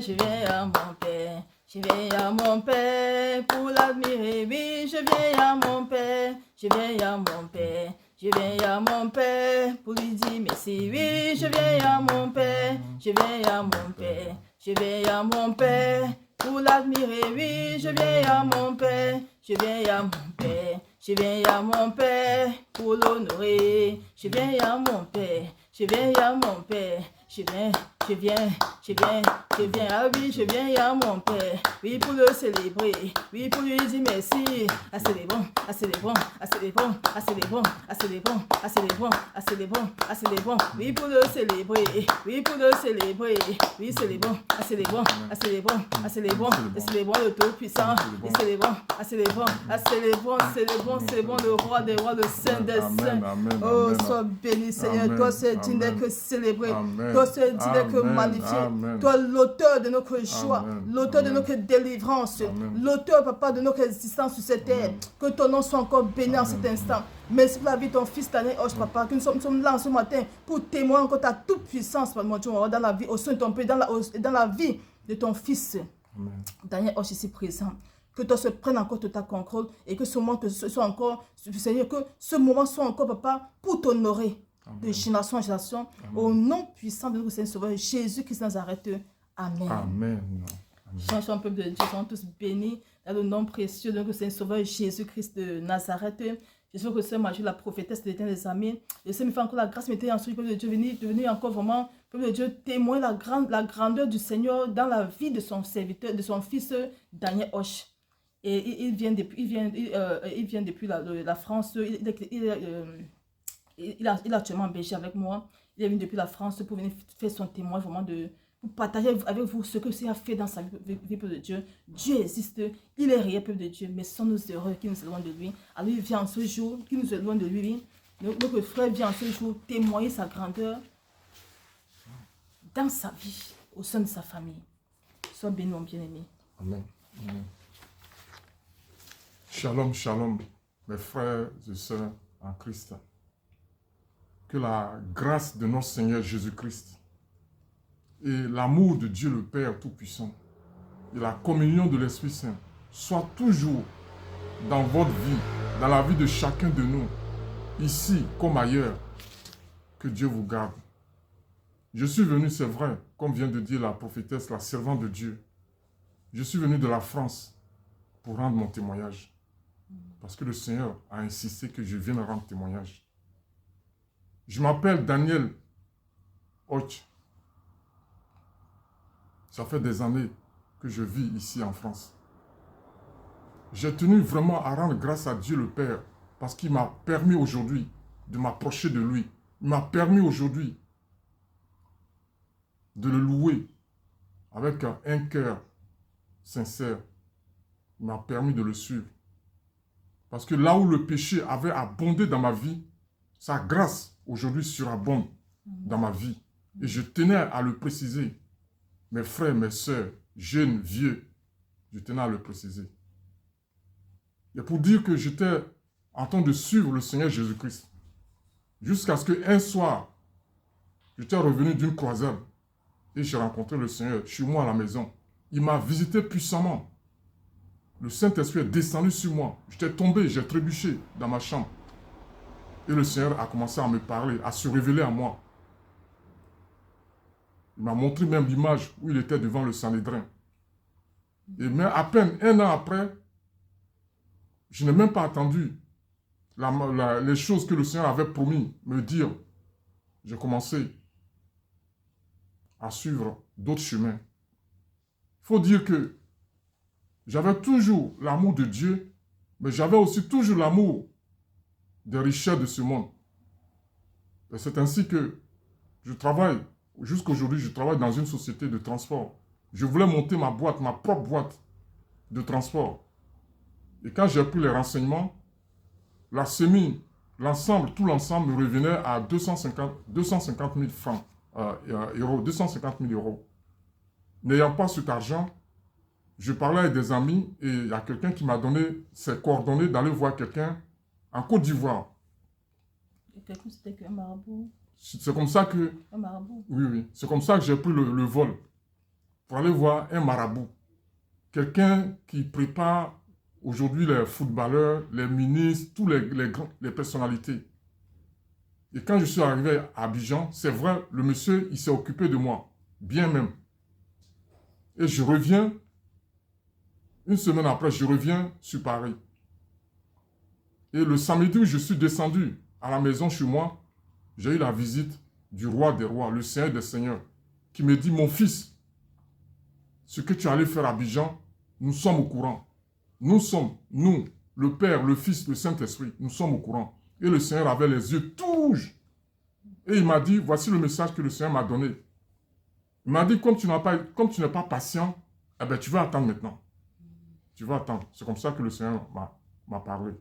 je viens à mon Père. Je viens à mon Père pour l'admirer, oui, je viens à mon Père, je viens à mon Père, je viens à mon Père pour lui dire merci, oui, je viens à mon Père, je viens à mon Père, je viens à mon Père pour l'admirer, oui, je viens à mon Père, je viens à mon Père, je viens à mon Père pour l'honorer, je viens à mon Père, je viens à mon Père, je viens, ah oui, je viens à mon Père, oui, pour le célébrer, oui, pour lui dire merci, ah c'est les bons, ah c'est les bons, ah c'est les bons, ah c'est les bons, ah c'est les bons, ah c'est les bons, ah c'est les bons, ah c'est les bons, oui, pour le célébrer, oui, pour le célébrer, oui, c'est les bons, ah c'est les bons, ah c'est les bons, ah c'est les bons, c'est les bons, le Tout-Puissant, et c'est les bons, ah c'est les bons, ah c'est les bons, c'est les bons, c'est les bons, le roi des rois, le saint des saints, oh, sois béni, Seigneur, toi c'est digne d'être célébré, toi c'est digne d'être magnifié, toi l'auteur de notre joie, l'auteur de notre délivrance, l'auteur, papa, de notre existence sur cette terre. Que ton nom soit encore béni en cet instant. Merci pour la vie de ton fils Daniel Hoche, papa, que nous sommes là ce matin pour témoigner encore ta toute puissance, mon Dieu, dans la vie, au sein de ton pays, dans la vie de ton fils Daniel Hoche ici présent. Que toi se prenne encore de ta contrôle et que ce moment soit encore, Seigneur, que ce moment soit encore, papa, pour t'honorer de génération en génération, au nom puissant de notre Seigneur Sauveur Jésus-Christ Nazareth. Amen. Amen. Chers peuple de Dieu, sont tous bénis dans le nom précieux de notre Seigneur Sauveur Jésus-Christ de Nazareth. Je suis que Sœur Marie, la prophétesse de l'Éternel des armées, le Seigneur me fait encore la grâce, mettez ensuite, peuple de Dieu, venir encore vraiment, peuple de Dieu, témoigner la grandeur du Seigneur dans la vie de son serviteur, de son fils Daniel Hoche. Et il vient depuis la France, il est actuellement en Belgique avec moi. Il est venu depuis la France pour venir faire son témoin, vraiment pour partager avec vous ce que Dieu a fait dans sa vie, peuple de Dieu. Dieu existe, il est réel, peuple de Dieu, mais ce sont nos erreurs qui nous éloignent de lui. Alors il vient en ce jour, qui nous éloigne de lui. Notre frère vient en ce jour témoigner sa grandeur dans sa vie, au sein de sa famille. Sois béni, mon bien-aimé. Amen. Amen. Shalom, shalom, mes frères et sœurs en Christ. Que la grâce de notre Seigneur Jésus-Christ et l'amour de Dieu le Père Tout-Puissant et la communion de l'Esprit Saint soient toujours dans votre vie, dans la vie de chacun de nous, ici comme ailleurs. Que Dieu vous garde. Je suis venu, c'est vrai, comme vient de dire la prophétesse, la servante de Dieu. Je suis venu de la France pour rendre mon témoignage. Parce que le Seigneur a insisté que je vienne rendre témoignage. Je m'appelle Daniel Hoche. Ça fait des années que je vis ici en France. J'ai tenu vraiment à rendre grâce à Dieu le Père parce qu'il m'a permis aujourd'hui de m'approcher de lui. Il m'a permis aujourd'hui de le louer avec un cœur sincère. Il m'a permis de le suivre. Parce que là où le péché avait abondé dans ma vie, sa grâce aujourd'hui surabonde dans ma vie. Et je tenais à le préciser. Mes frères, mes sœurs, jeunes, vieux, je tenais à le préciser. Et pour dire que j'étais en train de suivre le Seigneur Jésus-Christ. Jusqu'à ce qu'un soir, j'étais revenu d'une croisade et j'ai rencontré le Seigneur chez moi à la maison. Il m'a visité puissamment. Le Saint-Esprit est descendu sur moi. J'étais tombé, j'ai trébuché dans ma chambre. Et le Seigneur a commencé à me parler, à se révéler à moi. Il m'a montré même l'image où il était devant le Sanhédrin. Et mais à peine un an après, je n'ai même pas attendu les choses que le Seigneur avait promis me dire. J'ai commencé à suivre d'autres chemins. Il faut dire que j'avais toujours l'amour de Dieu, mais j'avais aussi toujours l'amour des richesses de ce monde. Et c'est ainsi que je travaille, jusqu'à aujourd'hui, je travaille dans une société de transport. Je voulais monter ma propre boîte de transport. Et quand j'ai pris les renseignements, tout l'ensemble me revenait à 250 000 francs, euros, 250 000 euros. N'ayant pas cet argent, je parlais avec des amis et il y a quelqu'un qui m'a donné ses coordonnées d'aller voir quelqu'un en Côte d'Ivoire. C'était qu'un marabout. C'est comme ça que... Un marabout. Oui. C'est comme ça que j'ai pris le vol pour aller voir un marabout. Quelqu'un qui prépare aujourd'hui les footballeurs, les ministres, tous les personnalités. Et quand je suis arrivé à Abidjan, c'est vrai, le monsieur, il s'est occupé de moi, bien même. Et je reviens, une semaine après, je reviens sur Paris. Et le samedi où je suis descendu à la maison chez moi, j'ai eu la visite du roi des rois, le Seigneur des seigneurs, qui me dit, mon fils, ce que tu allais faire à Abidjan, nous sommes au courant. Nous, le Père, le Fils, le Saint-Esprit, nous sommes au courant. Et le Seigneur avait les yeux tout rouges. Et il m'a dit, voici le message que le Seigneur m'a donné. Il m'a dit, comme tu n'es pas patient, eh bien, tu vas attendre maintenant. Tu vas attendre. C'est comme ça que le Seigneur m'a parlé.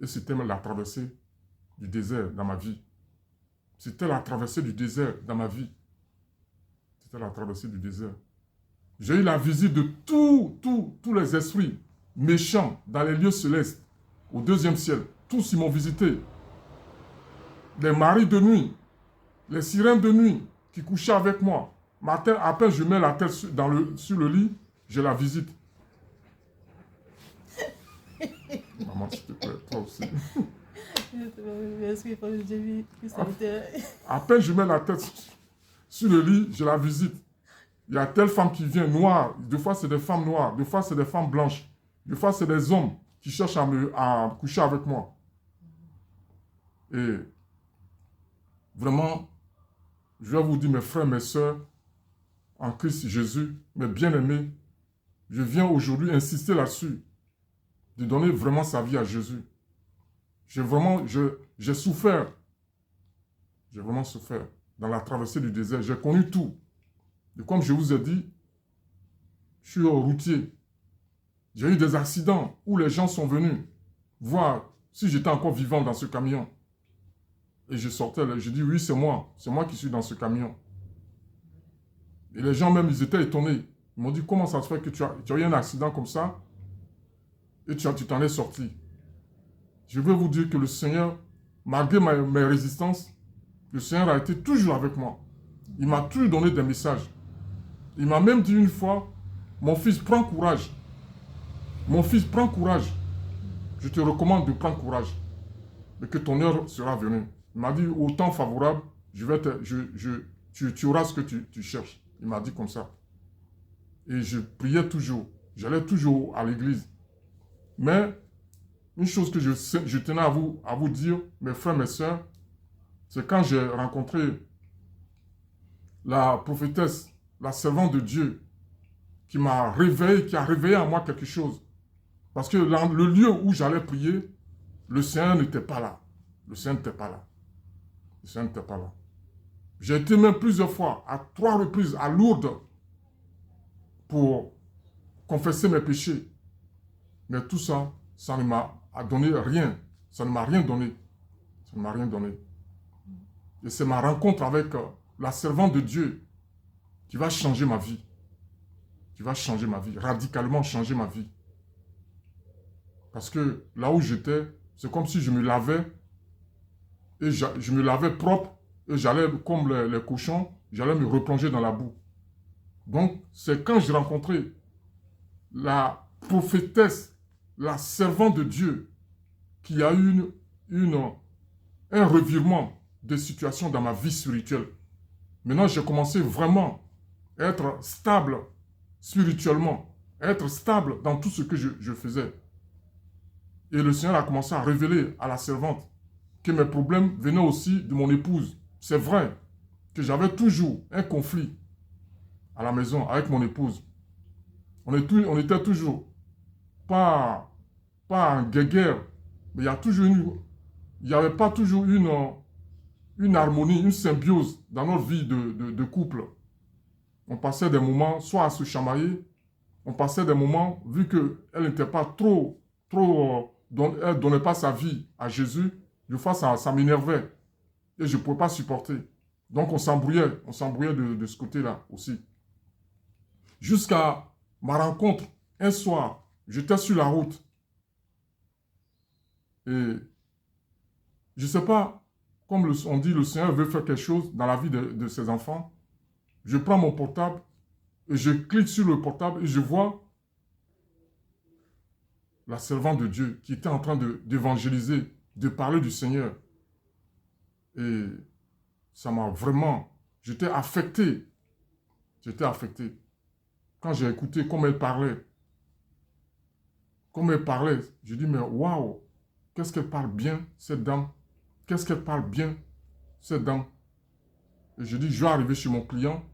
Et c'était la traversée du désert dans ma vie. C'était la traversée du désert dans ma vie. C'était la traversée du désert. J'ai eu la visite de tous les esprits méchants dans les lieux célestes, au deuxième ciel. Tous ils m'ont visité. Les maris de nuit, les sirènes de nuit qui couchaient avec moi. Matin, à peine je mets la tête sur le lit, j'ai la visite. Maman, s'il te plaît, toi aussi. À peine je mets la tête sur le lit, j'ai la visite. Il y a telle femme qui vient noire. Des fois, c'est des femmes noires. Des fois, c'est des femmes blanches. Des fois, c'est des hommes qui cherchent à coucher avec moi. Et vraiment, je vais vous dire, mes frères, mes sœurs, en Christ Jésus, mes bien-aimés, je viens aujourd'hui insister là-dessus, de donner vraiment sa vie à Jésus. J'ai souffert. J'ai vraiment souffert dans la traversée du désert. J'ai connu tout. Et comme je vous ai dit, je suis routier. J'ai eu des accidents où les gens sont venus voir si j'étais encore vivant dans ce camion. Et je sortais, je dis oui, c'est moi qui suis dans ce camion. Et les gens même, ils étaient étonnés. Ils m'ont dit, comment ça se fait que tu as eu un accident comme ça et tu t'en es sorti. Je veux vous dire que le Seigneur, malgré mes résistances, le Seigneur a été toujours avec moi. Il m'a toujours donné des messages. Il m'a même dit une fois, mon fils, prends courage. Mon fils, prends courage. Je te recommande de prendre courage. Mais que ton heure sera venue. Il m'a dit, au temps favorable, tu auras ce que tu cherches. Il m'a dit comme ça. Et je priais toujours. J'allais toujours à l'église. Mais, une chose que je tenais à vous dire, mes frères, mes sœurs, c'est quand j'ai rencontré la prophétesse, la servante de Dieu, qui m'a réveillé, qui a réveillé en moi quelque chose. Parce que le lieu où j'allais prier, le Seigneur n'était pas là. Le Seigneur n'était pas là. Le Seigneur n'était pas là. J'ai été même plusieurs fois, à 3 reprises, à Lourdes, pour confesser mes péchés. Mais tout ça, ça ne m'a donné rien. Ça ne m'a rien donné. Ça ne m'a rien donné. Et c'est ma rencontre avec la servante de Dieu qui va changer ma vie. Qui va changer ma vie, radicalement changer ma vie. Parce que là où j'étais, c'est comme si je me lavais, et je me lavais propre, et j'allais, comme les cochons, j'allais me replonger dans la boue. Donc, c'est quand j'ai rencontré la prophétesse, la servante de Dieu, qui a eu un revirement de situation dans ma vie spirituelle. Maintenant, j'ai commencé vraiment à être stable spirituellement, à être stable dans tout ce que je faisais. Et le Seigneur a commencé à révéler à la servante que mes problèmes venaient aussi de mon épouse. C'est vrai que j'avais toujours un conflit à la maison avec mon épouse. On était toujours pas en guerre, mais il n'y avait pas toujours une harmonie, une symbiose dans notre vie de couple. On passait des moments soit à se chamailler, on passait des moments, vu qu'elle n'était pas trop elle ne donnait pas sa vie à Jésus, des fois ça m'énervait et je ne pouvais pas supporter. Donc on s'embrouillait de ce côté-là aussi. Jusqu'à ma rencontre, un soir, j'étais sur la route et je ne sais pas, comme on dit, le Seigneur veut faire quelque chose dans la vie de ses enfants. Je prends mon portable Et je clique sur le portable et je vois la servante de Dieu qui était en train d'évangéliser, de parler du Seigneur. Et ça m'a vraiment... J'étais affecté. J'étais affecté. Quand j'ai écouté comme elle parlait, je dis, mais waouh, qu'est-ce qu'elle parle bien, cette dame. Qu'est-ce qu'elle parle bien, cette dame. Et je dis, je vais arriver chez mon client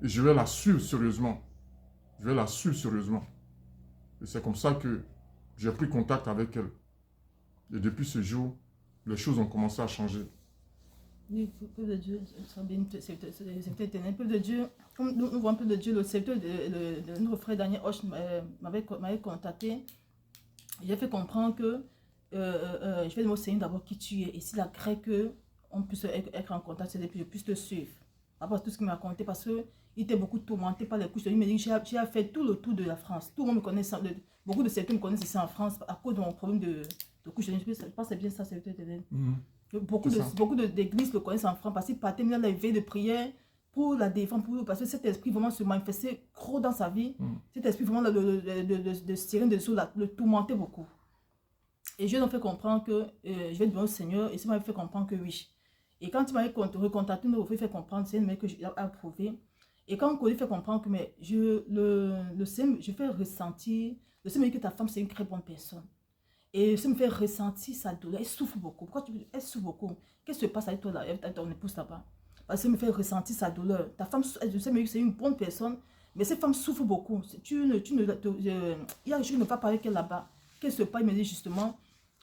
et je vais la suivre sérieusement. Je vais la suivre sérieusement. Et c'est comme ça que j'ai pris contact avec elle. Et depuis ce jour, les choses ont commencé à changer. Oui, peu de Dieu, c'est éternel. Peu de Dieu, comme nous voyons peu de Dieu, le secteur de notre frère Daniel Hoche m'avait contacté. J'ai fait comprendre que je vais demander au Seigneur d'abord qui tu es. Et s'il a créé qu'on puisse être en contact, c'est que je puisse te suivre. Par rapport à tout ce qu'il m'a raconté, parce qu'il était beaucoup tourmenté par les couches. Il me dit que j'ai fait tout le tour de la France. Tout le monde me connaît, beaucoup de secteurs me connaissent ici en France à cause de mon problème de couches. Je pense que c'est bien ça, c'est éternel. Beaucoup d'églises le connaissent en France parce qu'il partait dans les veilles de prière pour la défense, parce que cet esprit vraiment se manifestait trop dans sa vie. Cet esprit vraiment de sirène de dessous, le tourmentait beaucoup. Et je lui ai fait comprendre que je vais demander au Seigneur et il m'a fait comprendre que oui. Et quand il m'a recontacté, il m'a fait comprendre, c'est un que j'ai approuvé. Et quand il fait comprendre que mais le Seigneur, je fais ressentir, le Seigneur me dit que ta femme c'est une très bonne personne. Et ça me fait ressentir sa douleur. Elle souffre beaucoup. Pourquoi elle souffre beaucoup? Qu'est-ce qui se passe avec toi, avec ton épouse là-bas? Parce que ça me fait ressentir sa douleur. Ta femme, je sais que c'est une bonne personne, mais cette femme souffre beaucoup. Il y a quelque chose qui ne va pas parler qu'elle là-bas. Qu'est-ce qui se passe? Il me dit justement,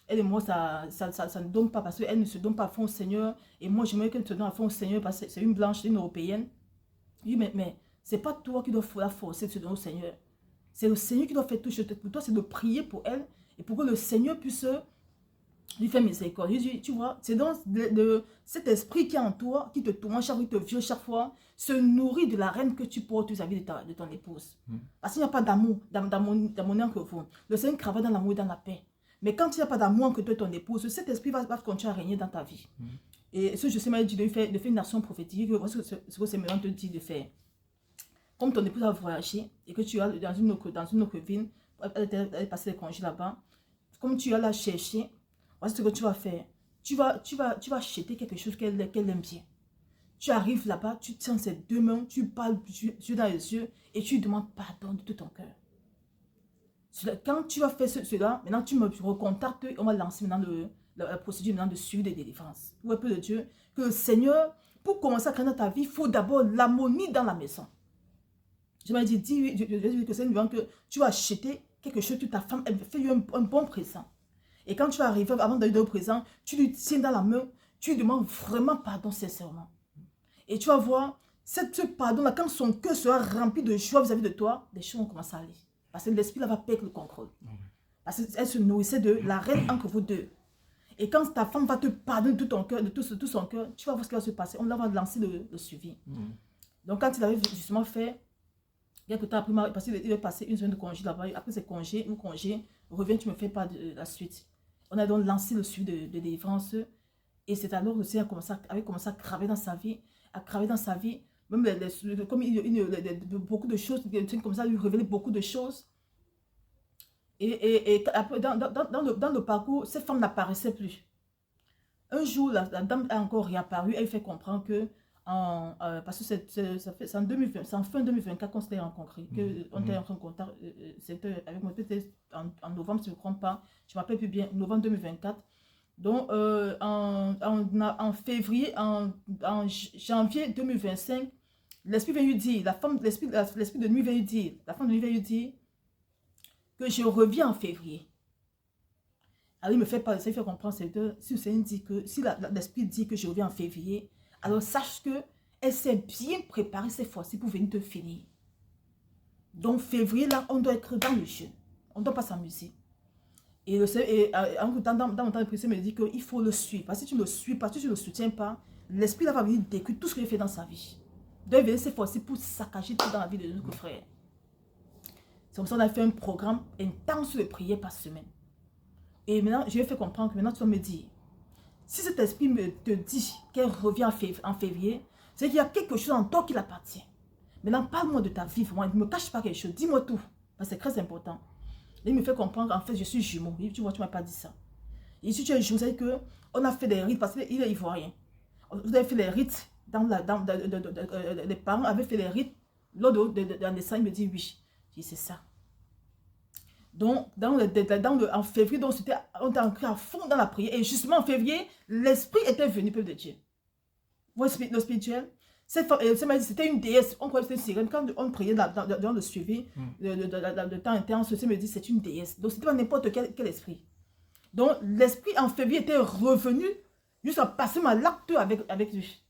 elle et moi, ça ne donne pas parce qu'elle ne se donne pas à fond au Seigneur. Et moi, j'aimerais qu'elle se donne à fond au Seigneur parce que c'est une blanche, une européenne. Il dit, mais c'est pas toi qui dois la forcer de se donner au Seigneur. C'est le Seigneur qui doit faire tout. Pour toi, c'est de prier pour elle. Et pour que le Seigneur puisse lui faire miséricorde. Tu vois, c'est dans cet esprit qui est en toi, qui te tourmente chaque fois, qui te viole chaque fois, se nourrit de la reine que tu portes vis-à-vis de ton épouse. Parce qu'il n'y a pas d'amour, d'harmonie entre vous. Le Seigneur travaille dans l'amour et dans la paix. Mais quand il n'y a pas d'amour entre toi et ton épouse, cet esprit va continuer à régner dans ta vie. Et ce je sais m'a dit de faire une action prophétique, ce que le Seigneur te dit de faire. Comme ton épouse a voyagé et que tu es dans une autre ville, elle est passée les congés là-bas. Comme tu vas la chercher, voici ce que tu vas faire. Tu vas acheter quelque chose qu'elle aime bien. Tu arrives là-bas, tu tiens ses deux mains, tu parles yeux dans les yeux et tu lui demandes pardon de tout ton cœur. Quand tu vas faire cela, maintenant tu me recontactes et on va lancer maintenant la procédure maintenant de suivi de délivrance. Pour peu de Dieu, que le Seigneur, pour commencer à créer dans ta vie, il faut d'abord l'harmonie dans la maison. Je m'ai dit que c'est une que tu vas acheter quelque chose que ta femme, elle fait lui un bon présent. Et quand tu vas arriver, avant d'aller au présent, tu lui tiens dans la main, tu lui demandes vraiment pardon sincèrement. Et tu vas voir, ce pardon-là, quand son cœur sera rempli de joie vis-à-vis de toi, les choses vont commencer à aller. Parce que l'esprit là va perdre le contrôle. Parce qu'elle se nourrissait de la reine entre vous deux. Et quand ta femme va te pardonner de tout ton cœur, de tout son cœur, tu vas voir ce qui va se passer. On va lancer le suivi. Donc quand il avait justement fait, quelque temps après, parce qu'il est passé une semaine de congé là-bas, après ces congés, reviens, tu me fais pas de la suite. On a donc lancé le suivi de délivrance. Et c'est alors que le Seigneur avait commencé à craver dans sa vie, même comme beaucoup de choses, comme ça, lui révéler beaucoup de choses. Et après, dans le parcours, cette femme n'apparaissait plus. Un jour, la dame a encore réapparu, elle fait comprendre que, parce que c'est en fin 2024 qu'on s'était rencontrés, qu'on était en contact, c'était avec moi, peut-être en novembre, si je ne me trompe pas, je ne m'appelle plus bien, novembre 2024. Donc, en février, en janvier 2025, l'esprit vient lui dire, l'esprit de nuit vient lui dire, la femme de nuit vient lui dire que je reviens en février. Alors, il me fait comprendre, c'est que si le Seigneur dit que, si l'esprit dit que je reviens en février, alors sache que elle s'est bien préparée cette fois-ci pour venir te finir. Donc, février, là, on doit être dans le jeu. On ne doit pas s'amuser. Et dans mon temps de prière, il me dit qu'il faut le suivre. Parce que si tu ne le suis pas, si tu ne le soutiens pas, l'esprit là va venir détruire tout ce qu'il a fait dans sa vie. Il doit venir cette fois-ci pour saccager tout dans la vie de notre frère. C'est comme ça qu'on a fait un programme intense de prière par semaine. Et maintenant, je lui ai fait comprendre que maintenant tu vas me dire, si cet esprit te dit qu'elle revient en février, c'est qu'il y a quelque chose en toi qui l'appartient. Maintenant, parle-moi de ta vie, vraiment. Ne me cache pas quelque chose. Dis-moi tout. Parce que c'est très important. Il me fait comprendre, en fait, je suis jumeau. Tu vois, tu ne m'as pas dit ça. Et si tu es jumeau, c'est qu'on a fait des rites, parce qu'il est ivoirien. Vous avez fait les rites, les parents avaient fait les rites lors de la naissance. Il me dit oui. Je dis c'est ça. Donc, en février, donc, on était entré à fond dans la prière. Et justement, en février, l'esprit était venu, peuple de Dieu. Vous voyez le spirituel? C'était une déesse, on croyait que c'était une sirène. Quand on priait dans le suivi, de temps intense, ça me dit c'est une déesse. Donc, c'était pas n'importe quel esprit. Donc, l'esprit en février était revenu jusqu'à passer ma l'acte avec lui.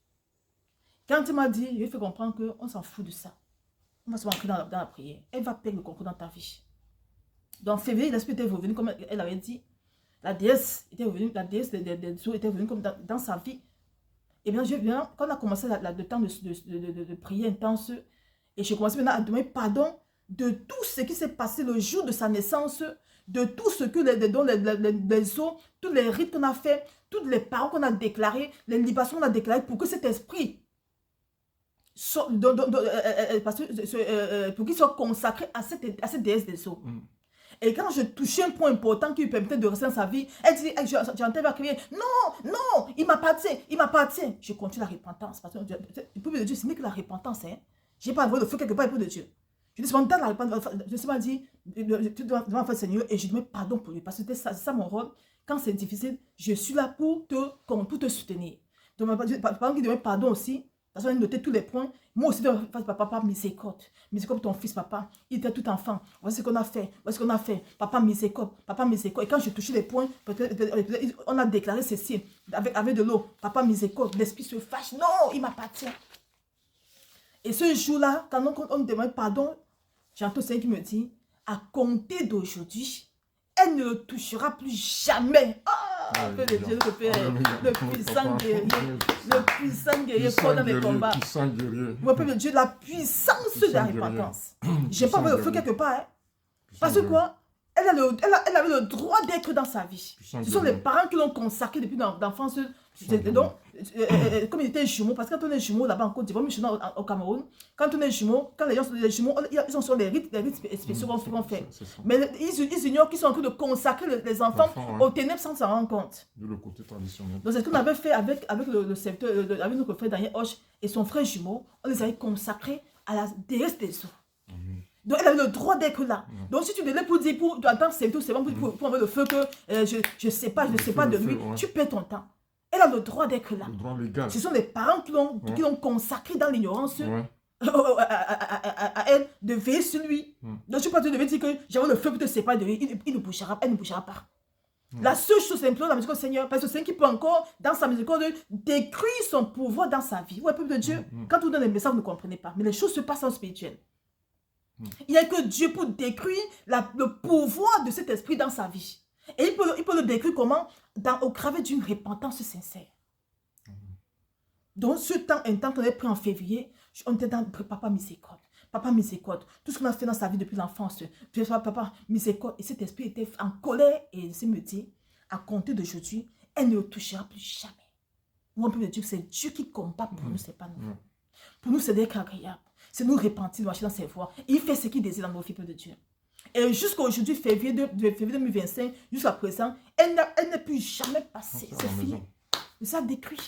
Quand il m'a dit, il fait comprendre qu'on s'en fout de ça. On va se rentrer dans la prière. Elle va perdre le concours dans ta vie. Donc, en février, l'esprit était revenu, comme elle avait dit. La déesse était revenue, la déesse des eaux était revenue comme dans sa vie. Et bien, quand on a commencé le temps de prière intense, et je commençais maintenant à demander pardon de tout ce qui s'est passé le jour de sa naissance, de tout ce que les eaux, tous les rites qu'on a fait, toutes les paroles qu'on a déclarées, les libations qu'on a déclarées, pour que cet esprit pour qu'il soit consacré à cette déesse des eaux. Et quand je touchais un point important qui lui permettait de rester dans sa vie, elle dit, j'entends à crier, non, il m'appartient. Je continue la repentance. Parce que le peuple de Dieu, ce n'est que la repentance. Hein. Je n'ai pas envoyé le feu quelque part, le peuple de Dieu. Je dis, dans la repentance, je me dis, tu dois faire le Seigneur et je demande pardon pour lui. Parce que c'est ça mon rôle. Quand c'est difficile, je suis là pour te soutenir. Donc, par exemple, il demande pardon aussi. Parce qu'on a noté tous les points. Moi aussi, papa, miséricorde. Miséricorde pour ton fils, papa. Il était tout enfant. Voici ce qu'on a fait. Voici ce qu'on a fait. Papa, miséricorde. Papa, miséricorde. Et quand je touchais les points, on a déclaré ceci avec de l'eau. Papa, miséricorde. L'esprit se fâche. Non, il m'appartient. Et ce jour-là, quand on me demande pardon, j'entends le Seigneur qui me dit, à compter d'aujourd'hui, elle ne le touchera plus jamais. Le puissant guerrier, le puissant guerrier fort dans les combats. Le peuple de Dieu, la puissance de la repentance. Je n'ai pas vu le feu quelque part. Hein. Parce que quoi? Elle avait le droit d'être dans sa vie. Ce sont les parents qui l'ont consacré depuis l'enfance. Donc, comme il était jumeau, parce que quand on est jumeau là-bas en Côte d'Ivoire, au Cameroun, quand on est jumeau, quand les gens sont des jumeaux, ils sont sur les rites spéciaux qu'on fait. Mais ils ignorent qu'ils sont en train de consacrer les enfants aux ténèbres sans s'en rendre compte. De le côté traditionnel. Donc, c'est ce qu'on avait fait avec le secteur, avec notre frère Daniel Hoche et son frère jumeau. On les avait consacrés à la déesse des eaux. Donc, elle avait le droit d'être là. Donc, si tu délais pour dire, en tant que secteur, c'est bon pour enlever le feu que je ne sais pas de lui, tu perds ton temps. Elle a le droit d'être là. Le droit légal. Ce sont les parents qui l'ont consacré dans l'ignorance à elle de veiller sur lui. Donc, je ne peux pas te dire que j'avais le feu pour te séparer de lui. Elle ne bougera pas. La seule chose, c'est d'implorer la miséricorde du Seigneur. Parce que c'est Seigneur qui peut encore, dans sa miséricorde, décrire son pouvoir dans sa vie. Ouais, peuple de Dieu, quand on donne des messages, vous ne comprenez pas. Mais les choses se passent en spirituel. Il n'y a que Dieu pour décrire le pouvoir de cet esprit dans sa vie. Et il peut le décrire comment? Au travers d'une repentance sincère. Donc, ce temps, un temps qu'on avait pris en février, on était dans papa miséricorde. Papa miséricorde. Tout ce qu'on a fait dans sa vie depuis l'enfance. Papa miséricorde. Et cet esprit était en colère. Et il me dit, à compter d'aujourd'hui, elle ne le touchera plus jamais. Nous, on peut dire que c'est Dieu qui combat pour nous, c'est pas nous. Pour nous, c'est d'être agréable. C'est nous repentir, marcher dans ses voies. Et il fait ce qu'il désire dans nos vies, peuple de Dieu. Et jusqu'à aujourd'hui, février 2025, jusqu'à présent, elle n'est plus jamais passée. C'est fini. Ça décrit.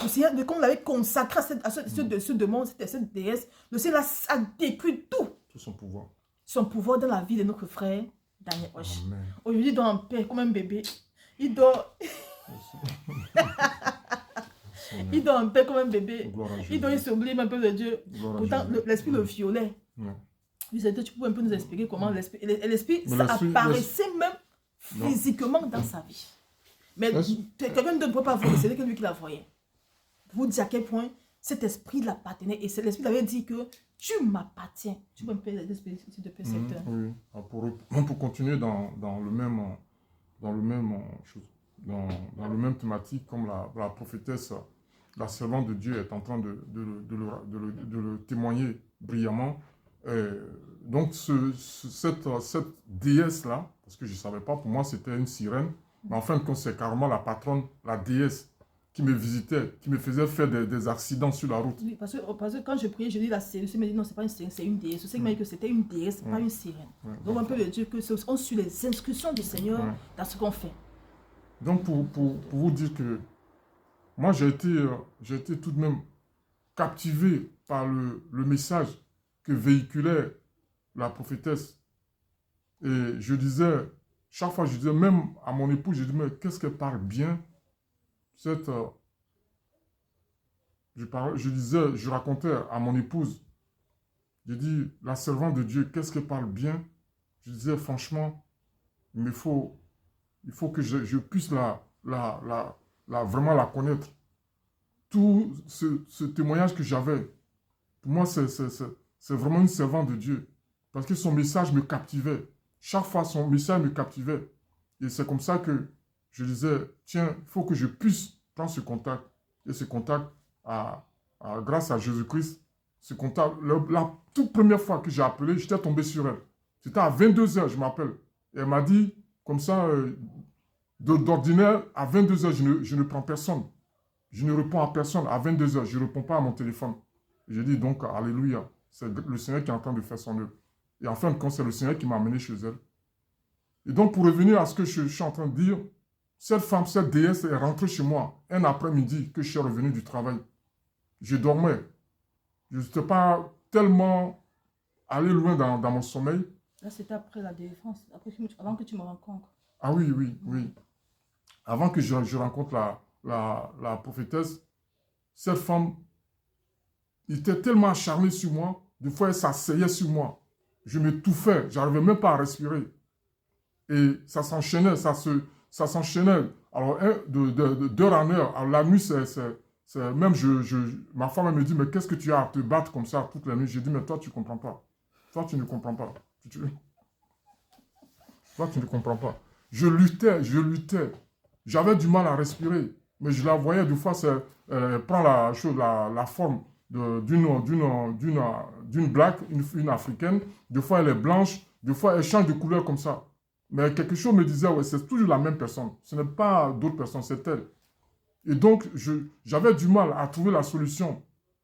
Le Seigneur, comme on l'avait consacré à ce demande, cette déesse, le Seigneur a décrit tout. Tout son pouvoir. Son pouvoir dans la vie de notre frère Daniel Hoche. Aujourd'hui, il dort en paix comme un bébé. Il dort. Il dort en paix comme un bébé. Il dort, il s'oublie un peu de Dieu. Pourtant, l'esprit le violait. Tu pouvais un peu nous expliquer comment l'esprit, ça apparaissait même physiquement dans sa vie. Mais quelqu'un ne peut pas voir, c'est que lui qui la voyait. Vous dites à quel point cet esprit l'appartenait. Et l'esprit avait dit que tu m'appartiens. Tu peux me payer l'esprit, s'il te plaît, secteur. Oui. Pour continuer dans le même thématique, comme la prophétesse, la servante de Dieu est en train de le témoigner brillamment. Donc, cette déesse-là, parce que je ne savais pas, pour moi, c'était une sirène. Mais en fin de compte, c'est carrément la patronne, la déesse qui me visitaient, qui me faisaient faire des accidents sur la route. Oui, parce que quand je priais, je dis la sirène. Je me dit non, c'est pas une sirène, c'est une déesse. C'est qui m'a dit que c'était une déesse, pas une sirène. Donc on peut le dire que on suit les instructions du Seigneur dans ce qu'on fait. Donc pour vous dire que moi j'ai été tout de même captivé par le message que véhiculait la prophétesse. Et je disais, chaque fois je disais, même à mon épouse, je disais, mais qu'est-ce qu'elle parle bien cette, je racontais à mon épouse, je dis, la servante de Dieu, qu'est-ce qu'elle parle bien? Je disais, franchement, il faut que je puisse vraiment la connaître. Tout ce témoignage que j'avais, pour moi, c'est vraiment une servante de Dieu. Parce que son message me captivait. Chaque fois, son message me captivait. Et c'est comme ça que je disais, tiens, il faut que je puisse prendre ce contact. Et ce contact, grâce à Jésus-Christ, ce contact, la toute première fois que j'ai appelé, j'étais tombé sur elle. C'était à 22h, je m'appelle. Et elle m'a dit, comme ça, d'ordinaire, à 22h, je ne prends personne. Je ne réponds à personne. À 22h, je ne réponds pas à mon téléphone. J'ai dit donc, alléluia, c'est le Seigneur qui est en train de faire son œuvre. Et en fin de compte, c'est le Seigneur qui m'a amené chez elle. Et donc, pour revenir à ce que je suis en train de dire, cette femme, cette déesse est rentrée chez moi un après-midi que je suis revenu du travail. Je dormais. Je n'étais pas tellement allé loin dans mon sommeil. Là, c'était après la défense, avant que tu me rencontres. Ah oui, oui, oui. Avant que je rencontre la prophétesse, cette femme était tellement acharnée sur moi. Des fois, elle s'asseyait sur moi. Je m'étouffais. Je n'arrivais même pas à respirer. Et ça s'enchaînait, ça s'enchaînait. Alors, d'heure en heure. Alors, la nuit, même ma femme me dit, mais qu'est-ce que tu as à te battre comme ça toute la nuit? J'ai dit, mais toi, tu ne comprends pas. Toi, tu ne comprends pas. Toi, tu ne comprends pas. Je luttais. J'avais du mal à respirer. Mais je la voyais, des fois, elle prend la forme d'une black, une africaine. Des fois, elle est blanche. Des fois, elle change de couleur comme ça. Mais quelque chose me disait, ouais, c'est toujours la même personne. Ce n'est pas d'autres personnes, c'est elle. Et donc, j'avais du mal à trouver la solution.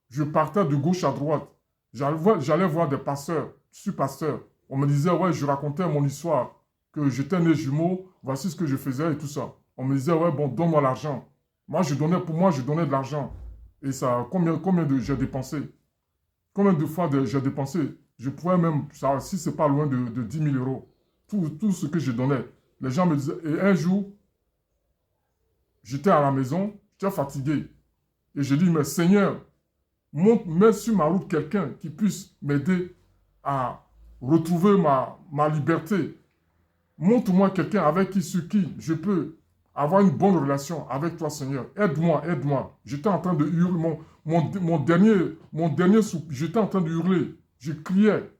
Je partais de gauche à droite. J'allais voir des pasteurs. Je suis pasteur. On me disait, ouais, je racontais mon histoire, que j'étais né jumeau, voici ce que je faisais et tout ça. On me disait, ouais, bon, donne-moi l'argent. Je donnais de l'argent. Et ça, combien j'ai dépensé? Combien de fois j'ai dépensé? Je pouvais même, ça, si ce n'est pas loin de 10 000 euros. Tout ce que je donnais. Les gens me disaient, et un jour, j'étais à la maison, j'étais fatigué. Et j'ai dit, mais Seigneur, mets sur ma route quelqu'un qui puisse m'aider à retrouver ma liberté. Montre-moi quelqu'un sur qui je peux avoir une bonne relation avec toi, Seigneur. Aide-moi, aide-moi. J'étais en train de hurler. Mon dernier souffle, j'étais en train de hurler. Je criais.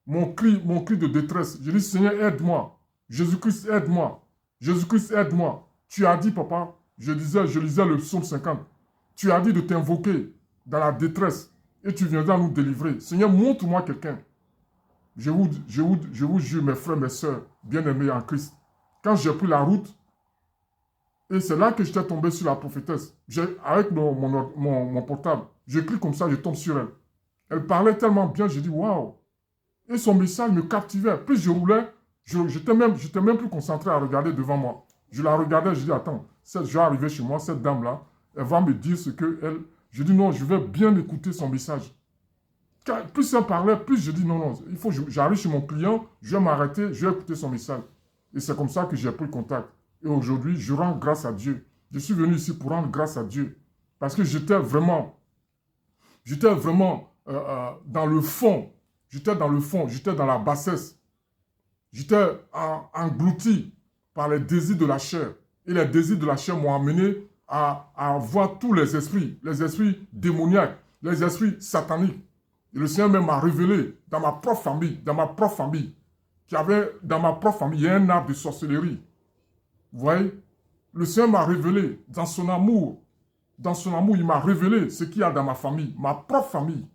Mon cri de détresse. Je dis, Seigneur, aide-moi. Jésus-Christ, aide-moi. Jésus-Christ, aide-moi. Tu as dit, papa, je lisais le psaume 50. Tu as dit de t'invoquer dans la détresse et tu viendras nous délivrer. Seigneur, montre-moi quelqu'un. Je vous jure, mes frères, mes soeurs, bien-aimés en Christ. Quand j'ai pris la route, et c'est là que j'étais tombé sur la prophétesse. Avec mon portable, j'écris comme ça, je tombe sur elle. Elle parlait tellement bien, j'ai dit, waouh. Et son message me captivait. Plus je roulais, j'étais même plus concentré à regarder devant moi. Je la regardais, je dis, attends, je vais arriver chez moi, cette dame-là, elle va me dire ce qu'elle... Je dis, non, je vais bien écouter son message. Plus elle parlait, plus je dis, non, il faut que j'arrive chez mon client, je vais m'arrêter, je vais écouter son message. Et c'est comme ça que j'ai pris contact. Et aujourd'hui, je rends grâce à Dieu. Je suis venu ici pour rendre grâce à Dieu. Parce que j'étais vraiment dans le fond. J'étais dans la bassesse. J'étais englouti par les désirs de la chair. Et les désirs de la chair m'ont amené à voir tous les esprits démoniaques, les esprits sataniques. Et le Seigneur même m'a révélé dans ma propre famille, il y a un arbre de sorcellerie. Vous voyez? Le Seigneur m'a révélé dans son amour, il m'a révélé ce qu'il y a dans ma famille, ma propre famille.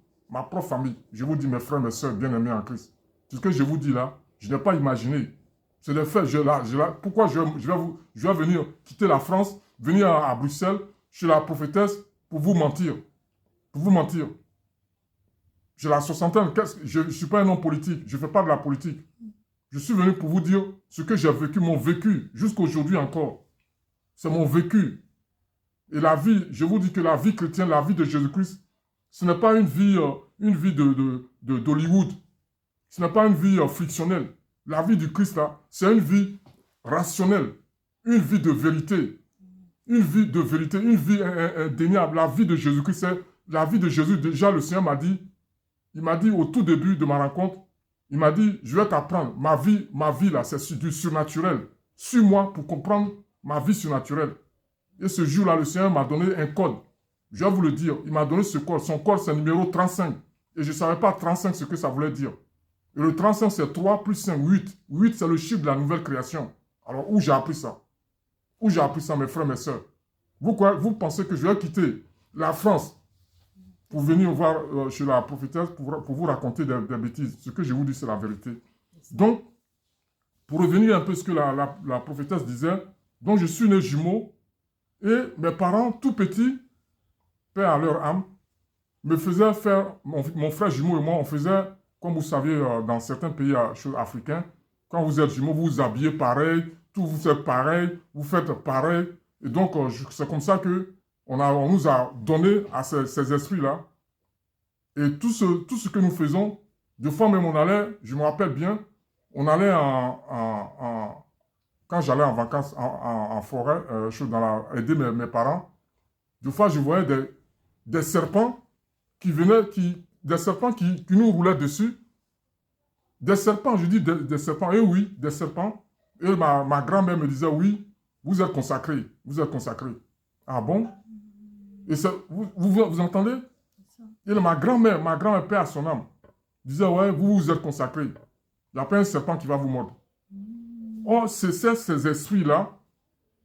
Je vous dis, mes frères, mes soeurs, bien-aimés en Christ. Tout ce que je vous dis là, je n'ai pas imaginé. C'est le fait, pourquoi je vais venir quitter la France, venir à Bruxelles, chez la prophétesse pour vous mentir. Pour vous mentir. J'ai la soixantaine. Je ne suis pas un homme politique. Je ne fais pas de la politique. Je suis venu pour vous dire ce que j'ai vécu, mon vécu, jusqu'à aujourd'hui encore. C'est mon vécu. Et la vie, je vous dis que la vie chrétienne, la vie de Jésus-Christ, ce n'est pas une vie d'Hollywood. Ce n'est pas une vie fictionnelle. La vie du Christ, là, c'est une vie rationnelle. Une vie de vérité. Une vie de vérité. Une vie indéniable. La vie de Jésus-Christ, c'est la vie de Jésus. Déjà, le Seigneur m'a dit, il m'a dit au tout début de ma rencontre, il m'a dit, je vais t'apprendre. Ma vie là, c'est du surnaturel. Suis-moi pour comprendre ma vie surnaturelle. Et ce jour-là, le Seigneur m'a donné un code. Je vais vous le dire. Il m'a donné ce code. Son code, c'est numéro 35. Et je ne savais pas 35 ce que ça voulait dire. Et le 35, c'est 3 plus 5, 8. 8, c'est le chiffre de la nouvelle création. Alors, où j'ai appris ça? Où j'ai appris ça, mes frères, mes sœurs? Vous pensez que je vais quitter la France pour venir voir chez la prophétesse pour vous raconter des bêtises? Ce que je vous dis, c'est la vérité. Donc, pour revenir un peu à ce que la prophétesse disait, donc je suis né jumeau et mes parents, tout petits, paix à leur âme, me faisaient faire, mon frère jumeau et moi, on faisait, comme vous savez, dans certains pays africains, quand vous êtes jumeaux, vous vous habillez pareil, tout vous faites pareil, vous faites pareil. Et donc, c'est comme ça que on nous a donné à ces esprits-là. Et tout ce que nous faisons, de fois même on allait, je me rappelle bien, on allait quand j'allais en vacances en forêt, aider mes parents, de fois je voyais des serpents qui venaient, des serpents qui nous roulaient dessus. Des serpents, je dis des serpents, et oui, des serpents. Et ma grand-mère me disait, oui, vous êtes consacrés, vous êtes consacrés. Ah bon? Et vous entendez? Et ma grand-mère, paix à son âme, disait, ouais, vous êtes consacrés. Il n'y a pas un serpent qui va vous mordre. Oh, c'est ces esprits-là.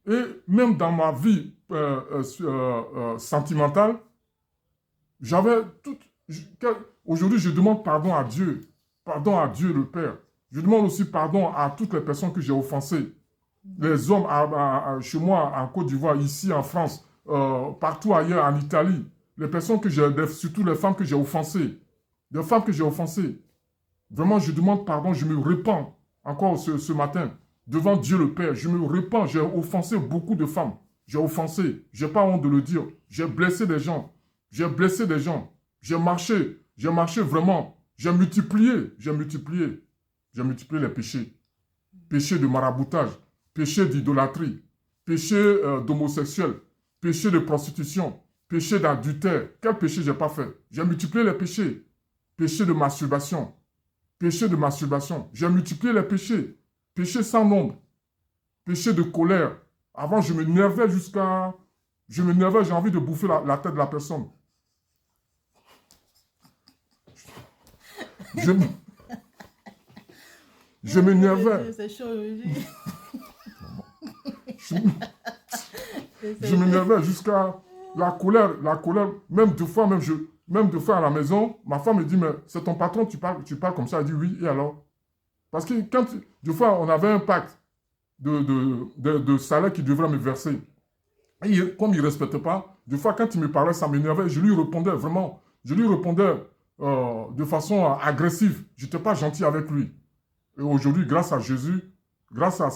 Et même dans ma vie sentimentale, j'avais tout... Aujourd'hui, je demande pardon à Dieu. Pardon à Dieu le Père. Je demande aussi pardon à toutes les personnes que j'ai offensées. Les hommes chez moi, en Côte d'Ivoire, ici en France, partout ailleurs, en Italie. Les personnes que j'ai, surtout les femmes que j'ai offensées. Les femmes que j'ai offensées. Vraiment, je demande pardon, je me répands encore ce matin. Devant Dieu le Père, je me répands. J'ai offensé beaucoup de femmes. J'ai offensé. Je n'ai pas honte de le dire. J'ai blessé des gens. J'ai blessé des gens. J'ai marché vraiment. J'ai multiplié les péchés. Péché de maraboutage, péché d'idolâtrie, péché d'homosexuel, péché de prostitution, péché d'adultère. Quel péché j'ai pas fait? J'ai multiplié les péchés. Péché de masturbation. Péché de masturbation. J'ai multiplié les péchés. Péché sans nombre. Péché de colère. Avant, je m'énervais j'ai envie de bouffer la tête de la personne. Je m'énervais. C'est chaud aujourd'hui. Je m'énervais jusqu'à la colère. Même deux fois à la maison, ma femme me dit, mais c'est ton patron, tu parles comme ça. Elle dit oui, et alors? Parce que deux fois, on avait un pacte de salaire qu'il devrait me verser. Et comme il ne respectait pas, deux fois, quand il me parlait, ça m'énervait. Je lui répondais vraiment. Je lui répondais de façon agressive. Je n'étais pas gentil avec lui. Et aujourd'hui, grâce à Jésus, grâce à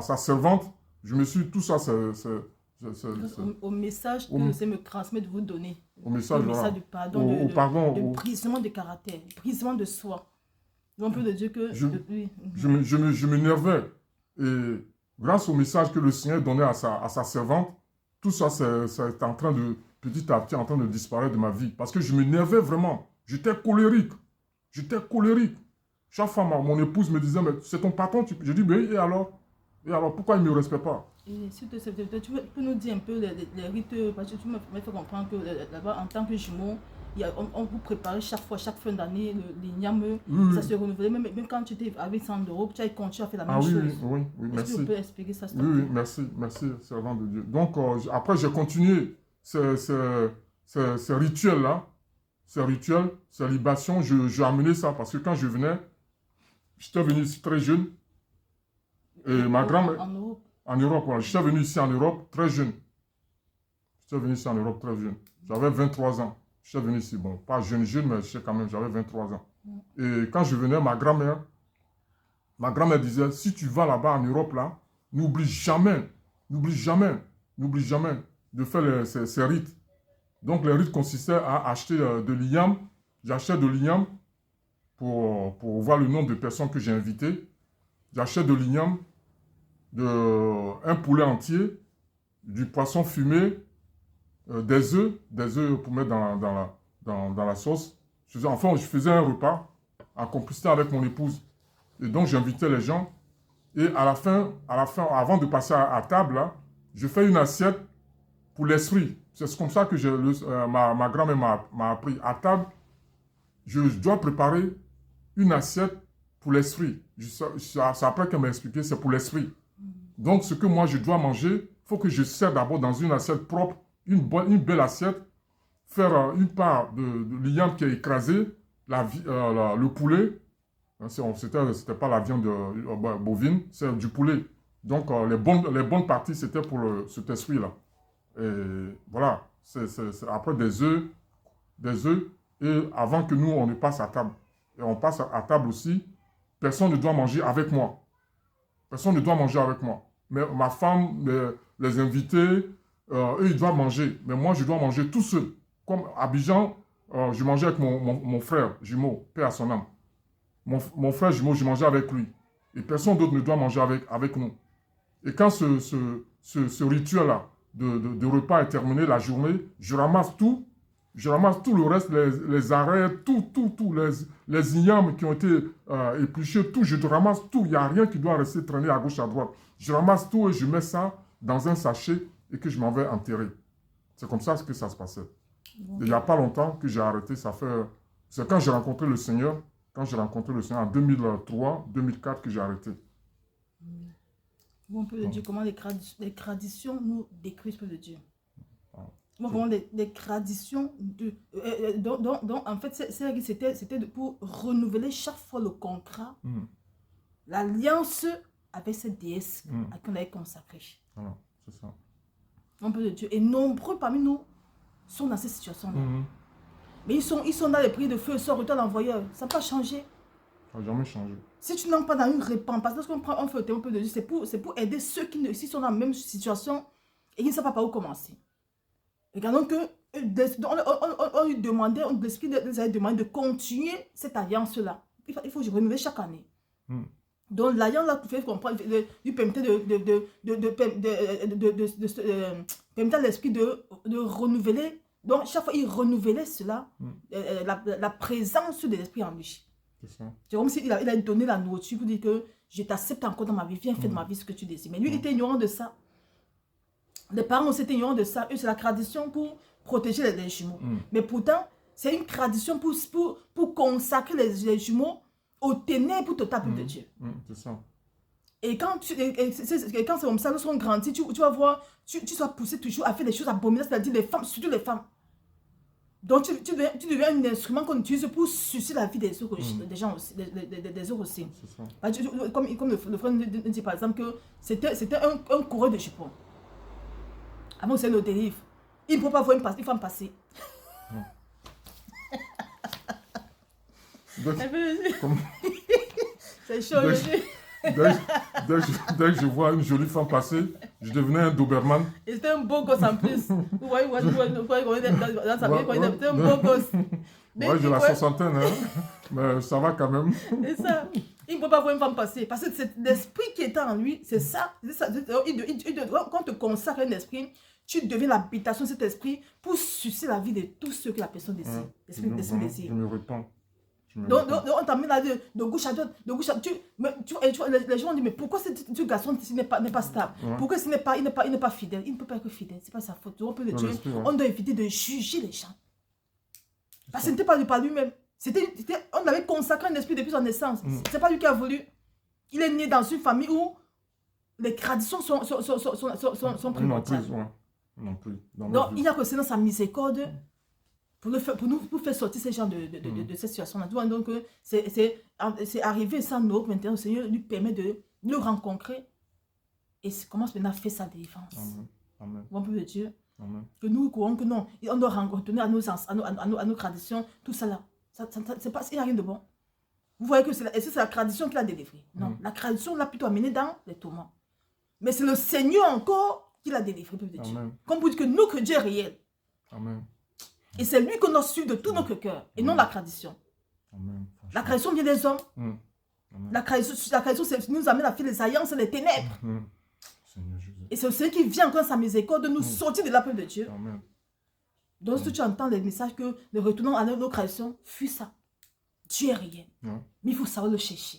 sa servante, je me suis... Tout ça, au message que le Seigneur me transmet de vous donner. Au message du pardon, de brisement de caractère, brisement de soi. Non plus de Dieu que... Je m'énervais. Et grâce au message que le Seigneur donnait à sa servante, tout ça, c'est en train de, petit à petit, en train de disparaître de ma vie. Parce que je m'énervais vraiment. J'étais colérique. Chaque fois, mon épouse me disait, mais c'est ton patron. Je dis, mais et alors, pourquoi il ne me respecte pas? Et s'il te plaît, tu peux nous dire un peu les rites, parce que tu m'as fait comprendre que là-bas, en tant que jumeau, on vous préparait chaque fin d'année, l'igname, ça se renouvelait. Même quand tu étais avec 100 €, tu as continué à faire la même chose. Oui, merci. Est-ce que tu peux expliquer ça? Oui, merci, servant de Dieu. Donc, après, j'ai continué ces rituels-là. Ces rituels, ces libations, j'ai amené ça parce que quand je venais, j'étais venu ici très jeune. Et ma grand-mère... En Europe? En Europe, voilà. J'étais venu ici en Europe très jeune. J'étais venu ici en Europe très jeune. J'avais 23 ans. J'étais venu ici, bon, pas jeune, mais j'étais quand même, j'avais 23 ans. Et quand je venais, ma grand-mère disait, si tu vas là-bas en Europe, là, n'oublie jamais de faire ces rites. Donc, les rites consistaient à acheter de l'igname. J'achetais de l'igname pour voir le nombre de personnes que j'ai invitées. J'achète de l'igname, un poulet entier, du poisson fumé, des œufs pour mettre dans la sauce. Je faisais un repas en complicité avec mon épouse. Et donc, j'invitais les gens. Et à la fin, avant de passer à table, là, je fais une assiette pour l'esprit. C'est comme ça que ma grand-mère m'a appris. À table, je dois préparer une assiette pour l'esprit. C'est après qu'elle m'a expliqué, c'est pour l'esprit. Donc, ce que moi, je dois manger, il faut que je sers d'abord dans une assiette propre, une belle assiette, faire une part de l'igname qui est écrasé, le poulet. C'était pas la viande bovine, c'est du poulet. Donc, les bonnes parties, c'était pour cet esprit-là. Et voilà, c'est après des œufs, et avant que nous, on ne passe à table. Et on passe à table aussi, personne ne doit manger avec moi. Personne ne doit manger avec moi. Mais ma femme, les invités, eux, ils doivent manger. Mais moi, je dois manger tout seul. Comme à Abidjan, je mangeais avec mon frère jumeau, paix à son âme. Mon frère jumeau, je mangeais avec lui. Et personne d'autre ne doit manger avec nous. Et quand ce rituel-là de repas est terminé, la journée, je ramasse tout le reste, les arrêts, les ignames qui ont été épluchés, tout, je ramasse tout. Il n'y a rien qui doit rester traîné à gauche, à droite. Je ramasse tout et je mets ça dans un sachet et que je m'en vais enterrer. C'est comme ça que ça se passait. Bon. Il n'y a pas longtemps que j'ai arrêté, c'est quand j'ai rencontré le Seigneur, en 2003, 2004 que j'ai arrêté. On peut dire comment les traditions nous décrivent de Dieu. Comment des traditions donc en fait c'était pour renouveler chaque fois le contrat, l'alliance avec cette déesse à qui on avait consacré. Voilà, c'est ça. On peut le Dieu. Et nombreux parmi nous sont dans cette situation-là. Mais ils sont dans les prix de feu, ils sont retournés à l'envoyeur. Ça n'a pas changé. Ça n'a jamais changé. Si tu n'entres pas dans une repentance, parce qu'on prend un feu, on peut le dire, c'est pour aider ceux qui sont dans la même situation et qui ne savent pas par où commencer. Regardons que on lui demandait, l'esprit nous avait demandé de continuer cette alliance-là. Il faut renouveler chaque année. Donc l'alliance là, tu fais comprendre, lui permettait permettait à l'esprit de renouveler. Donc chaque fois il renouvelait cela, la présence de l'esprit en lui. C'est comme s'il a donné la nourriture pour dire que je t'accepte encore dans ma vie, viens faire de ma vie ce que tu désires. Mais lui il était ignorant de ça. Les parents aussi étaient ignorants de ça. Eux, c'est la tradition pour protéger les jumeaux. Mais pourtant, c'est une tradition pour consacrer les jumeaux au ténèbres total de Dieu. C'est ça. Et quand c'est comme ça, lorsqu'on grandit, tu vas voir, tu seras poussé toujours à faire des choses abominables, c'est-à-dire les femmes, surtout les femmes. Donc, tu deviens un instrument qu'on utilise pour susciter la vie des autres, des gens aussi, des autres aussi. Comme le frère nous dit par exemple que c'était un coureur de jupons. Avant, c'est le dérive. Il ne peut pas voir une femme passer. C'est chaud. Dès que je vois une jolie femme passer, je devenais un Doberman. Et c'était un beau gosse en plus. Vous voyez, dans sa vie, c'était un beau gosse. Ouais, j'ai la soixantaine, hein, mais ça va quand même. C'est ça. Il ne peut pas voir une femme passer. Parce que c'est l'esprit qui est en lui, c'est ça. Quand on te consacre un esprit, tu deviens l'habitation de cet esprit pour susciter la vie de tous ceux que la personne désire. Je me répands. Donc, on t'amène là de gauche à droite, de gauche à droite. Les gens disent, mais pourquoi ce garçon n'est pas stable? Pourquoi il n'est pas fidèle? Il ne peut pas être fidèle, ce n'est pas sa faute. On peut le tuer. On doit éviter de juger les gens. Parce que ce n'était pas lui par lui-même. On avait consacré un esprit depuis son naissance. Ce n'est pas lui qui a voulu. Il est né dans une famille où les traditions sont primordiales. Donc, il a reçu dans sa miséricorde pour faire sortir ces gens de cette situation-là. Donc, c'est arrivé sans nous. Maintenant, le Seigneur lui permet de le rencontrer Et commence maintenant à faire sa délivrance. Amen. Amen. Bon peuple de Dieu. Amen. Que nous croyons que non, on doit retourner à nos traditions, tout ça là. C'est pas, il n'y a rien de bon. Vous voyez que c'est la tradition qui l'a délivré. Non, la tradition l'a plutôt amené dans les tourments. Mais c'est le Seigneur encore qui l'a délivré, peuple de Dieu. Comme vous dites que nous, que Dieu est réel. Amen. Et c'est lui qu'on doit suivre de tout notre cœur, et non la tradition. Amen. La tradition vient des hommes. La tradition nous amène à faire les alliances et les ténèbres. Seigneur Jésus. Et c'est le Seigneur qui vient encore sa miséricorde de nous sortir de la peuple de Dieu. Amen. Donc, si tu entends les messages que nous retournons à nos créations, fuis ça. Dieu est réel. Mais il faut savoir le chercher.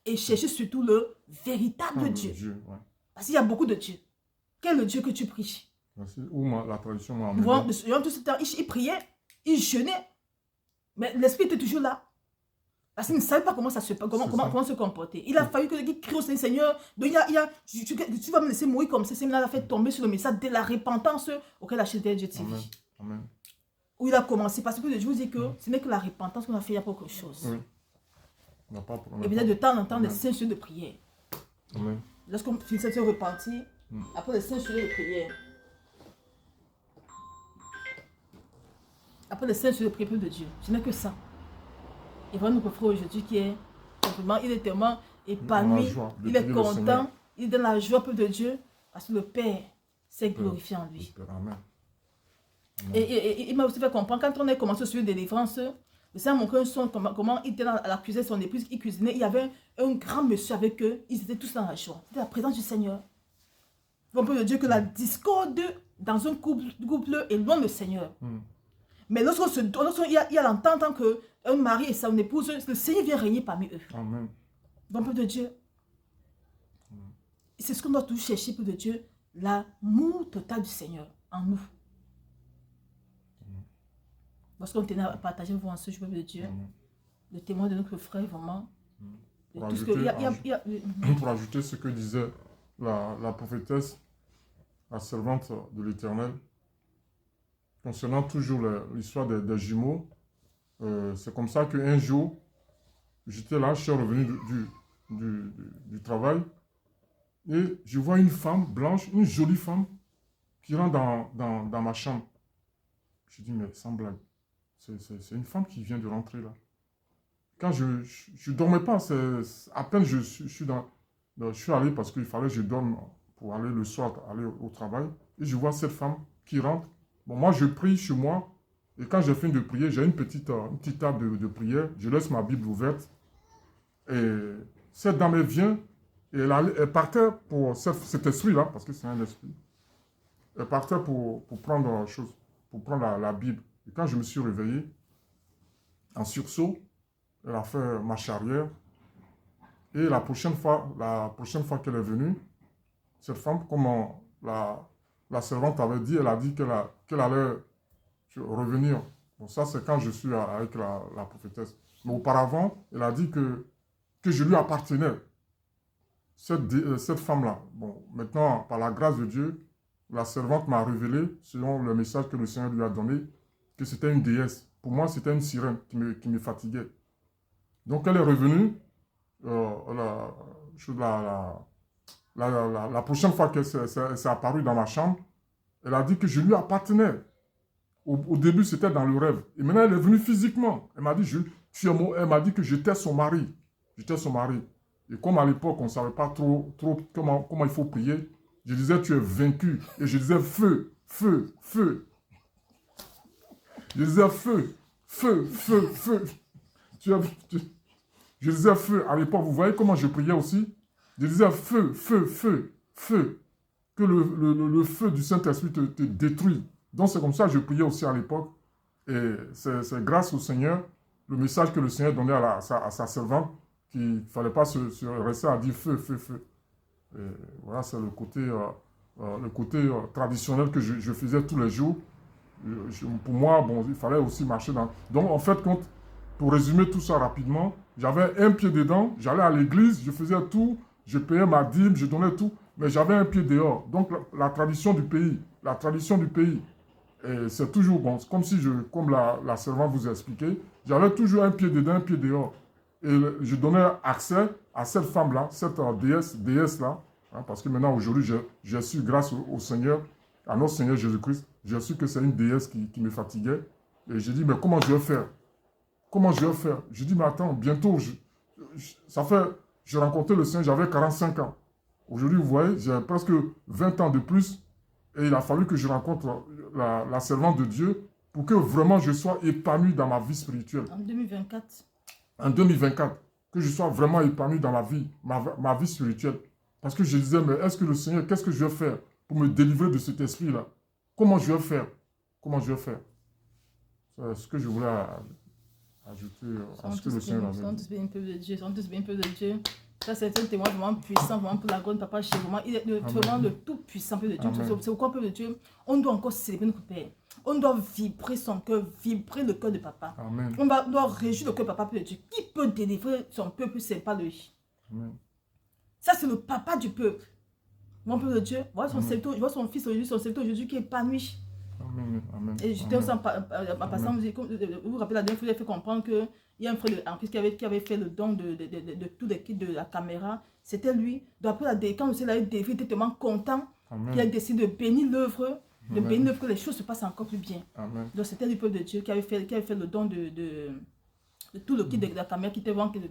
Et chercher surtout le véritable Dieu. Parce qu'il y a beaucoup de dieux. Quel est le Dieu que tu pries? Où la tradition m'a amené. Durant tout ce temps, il priait, il jeûnait. Mais l'esprit était toujours là. Parce qu'il ne savait pas comment se comporter. Il a fallu qu'il crie au Seigneur. Donc, tu vas me laisser mourir comme ça. C'est là, il a fait tomber sur le message de la repentance auquel la chaîne de Dieu TV. Amen. Où il a commencé. Parce que je vous dis que ce n'est que la repentance qu'on a fait, il n'y a pas autre chose. Oui. Et peut-être de temps en temps, des saints de prière. Amen. Lorsqu'on finit de se repentir, après les 5 sujets de prière. Après les 5 sujets de prière de Dieu, ce n'est que ça. Et voilà notre frère aujourd'hui qui est simplement, il est tellement épanoui, il est content, il est dans la joie de Dieu, parce que le Père s'est glorifié en lui. Amen. Et il m'a aussi fait comprendre, quand on a commencé sur la délivrance, le Seigneur m'a montré comment il était dans la cuisine, son épouse, il cuisinait, il y avait un grand monsieur avec eux, ils étaient tous dans la joie. C'était la présence du Seigneur. On peut dire que la discorde dans un couple est loin du Seigneur. Mais lorsqu'il y a l'entente entre un mari et son épouse, le Seigneur vient régner parmi eux. Amen. Donc, peuple de Dieu, c'est ce qu'on doit toujours chercher, peuple de Dieu, l'amour total du Seigneur en nous. Lorsqu'on tenait à partager vous en ce jour, peuple de Dieu, le témoin de notre frère, vraiment. Pour ajouter ce que disait la prophétesse, la servante de l'Éternel, concernant toujours l'histoire des jumeaux, c'est comme ça qu'un jour, j'étais là, je suis revenu du travail, et je vois une femme blanche, une jolie femme, qui rentre dans ma chambre. Je dis, mais sans blague, c'est une femme qui vient de rentrer là. Quand je ne dormais pas, à peine je suis allé parce qu'il fallait que je dorme pour aller le soir, aller au travail, et je vois cette femme qui rentre. Bon, moi, je prie chez moi, et quand j'ai fini de prier, j'ai une petite table de prière, je laisse ma Bible ouverte, et cette dame, elle vient, et elle partait pour cet esprit-là, parce que c'est un esprit, elle partait pour prendre la Bible. Et quand je me suis réveillé, en sursaut, elle a fait marche arrière, et la prochaine fois qu'elle est venue, cette femme, comme la servante avait dit, elle a dit qu'elle allait revenir. Bon, ça, c'est quand je suis avec la prophétesse. Mais auparavant, elle a dit que je lui appartenais, cette femme-là. Bon, maintenant, par la grâce de Dieu, la servante m'a révélé, selon le message que le Seigneur lui a donné, que c'était une déesse. Pour moi, c'était une sirène qui me fatiguait. Donc, elle est revenue. La prochaine fois qu'elle s'est apparue dans ma chambre, elle a dit que je lui appartenais. Au début, c'était dans le rêve. Et maintenant, elle est venue physiquement. Elle m'a dit, elle m'a dit que j'étais son mari. J'étais son mari. Et comme à l'époque, on ne savait pas trop comment il faut prier, je disais, tu es vaincu. Et je disais, feu, feu, feu. Je disais, feu, feu, feu, feu. Je disais, feu. À l'époque, vous voyez comment je priais aussi? Je disais, feu, feu, feu, feu. Que le feu du Saint-Esprit te détruit. Donc, c'est comme ça que je priais aussi à l'époque. Et c'est grâce au Seigneur, le message que le Seigneur donnait à sa servante, qu'il ne fallait pas se rester à dire feu, feu, feu. Et voilà, c'est le côté traditionnel que je faisais tous les jours. Pour moi, bon, il fallait aussi marcher dans... Donc, en fait, pour résumer tout ça rapidement, j'avais un pied dedans, j'allais à l'église, je faisais tout, je payais ma dîme, je donnais tout, mais j'avais un pied dehors. Donc, la tradition du pays, et c'est toujours bon, comme la servante vous a expliqué, j'avais toujours un pied dedans, un pied dehors. Et je donnais accès à cette femme-là, cette déesse-là, Hein, parce que maintenant, aujourd'hui, j'ai su, grâce au Seigneur, à notre Seigneur Jésus-Christ, j'ai su que c'est une déesse qui me fatiguait. Et j'ai dit, mais comment je vais faire? Comment je vais faire? J'ai dit, mais attends, bientôt, j'ai rencontré le Seigneur, j'avais 45 ans. Aujourd'hui, vous voyez, j'ai presque 20 ans de plus. Et il a fallu que je rencontre la servante de Dieu pour que vraiment je sois épanoui dans ma vie spirituelle. En 2024. En 2024, que je sois vraiment épanoui dans ma vie spirituelle. Parce que je disais, mais est-ce que le Seigneur, qu'est-ce que je vais faire pour me délivrer de cet esprit-là? Comment je vais faire? Comment je vais faire? C'est ce que je voulais ajouter à ce que le Seigneur a dit. Soyons tous bénis, peuple de Dieu. Soyons tous bénis, peuple de Dieu. Ça, c'est un témoin vraiment puissant, vraiment pour la gloire de Papa Chez. Vraiment, il est vraiment le tout puissant, peuple de Dieu. C'est pourquoi, peuple de Dieu, on doit encore célébrer notre Père. On doit vibrer son cœur, vibrer le cœur de Papa. Amen. On doit réjouir le cœur de Papa, peuple de Dieu. Qui peut délivrer son peuple, c'est pas lui. Amen. Ça, c'est le Papa du peuple. Mon peuple de Dieu, voilà son serviteur, je vois son fils aujourd'hui, son serviteur aujourd'hui qui est épanoui. Amen. Amen. Et j'étais aussi en passant, vous vous rappelez la dernière fois, il a fait comprendre qu'il y a un frère en plus qui avait fait le don de tout le kit de la caméra. C'était lui. Donc après, quand il a eu délivré, il était tellement content qu'il a décidé de bénir l'œuvre, que les choses se passent encore plus bien. Amen. Donc c'était le peuple de Dieu qui avait fait le don de tout le kit de la caméra qui était vraiment de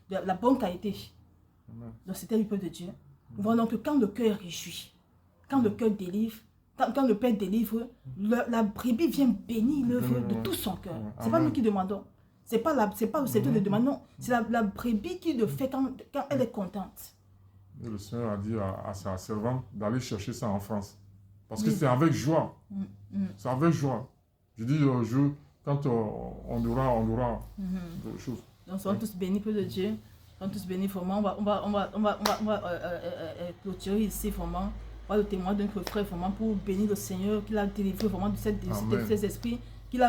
la bonne qualité. Amen. Donc c'était le peuple de Dieu. Voilà donc quand le cœur réjouit, quand le cœur délivre, quand le Père délivre, la brebis vient bénir l'œuvre de tout son cœur. Ce n'est pas nous qui demandons. Ce n'est pas le serviteur qui demande, non. C'est la brebis qui le fait quand elle est contente. Et le Seigneur a dit à sa servante d'aller chercher ça en France. Parce que c'est avec joie. C'est avec joie. Je dis, quand on aura des choses. Donc, soyons tous bénis, peuple de Dieu. Soyons tous bénis, vraiment. On va clôturer ici, vraiment. Le témoin de notre frère, vraiment, pour bénir le Seigneur, qu'il a délivré vraiment de ces esprits, qui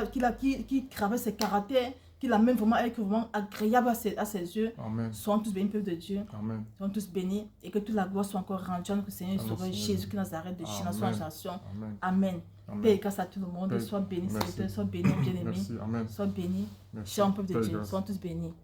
travaille ses caractères, qu'il l'amène vraiment avec vraiment agréable à ses yeux. Amen. Soyons tous bénis, peuple de Dieu. Amen. Soyons tous bénis et que toute la gloire soit encore rendue à notre Seigneur et Sauveur Jésus qui Nazareth de génération en génération. Amen. Paix et grâce à tout le monde. Sois béni, Seigneur. Sois béni, bien-aimé. Sois béni. Cher peuple de Dieu. Soyons tous bénis.